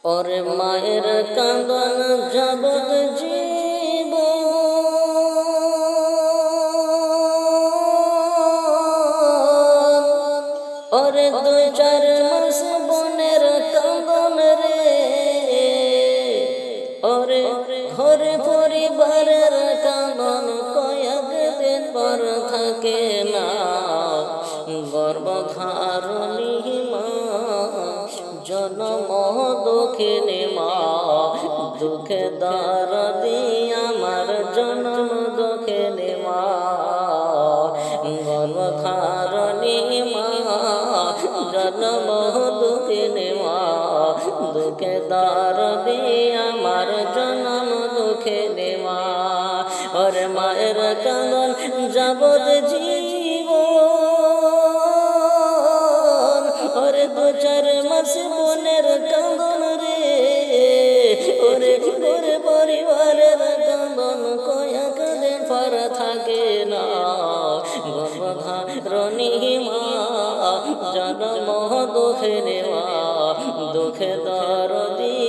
ওরে মায়ের কাঁদন জগৎ জীব, ওরে 2-4 মাস বনের কাঁদন রে, ওরে ঘরে পরিবারের কাঁদন কয়েক দিন পর থাকে না। গর্ভধারণী মা জনম দুঃখিনী মা, দুঃখে দরদি আমার জনম দুঃখিনী মা। গর্ভধারণী মা জনম দুঃখিনী মা, দুঃখে দরদি আমার জনম দুঃখিনী মা। ওরে মায়ের কাঁদন যাবত জীবন, ওরে 2-4 মাস বোনের কাঁদন রে, ওরে ঘরে পরিবারের কাঁদন কয়েক দিন পর থাকে না। গর্ভধারণী মা জনম দুঃখিনী মা, দুঃখে দরদি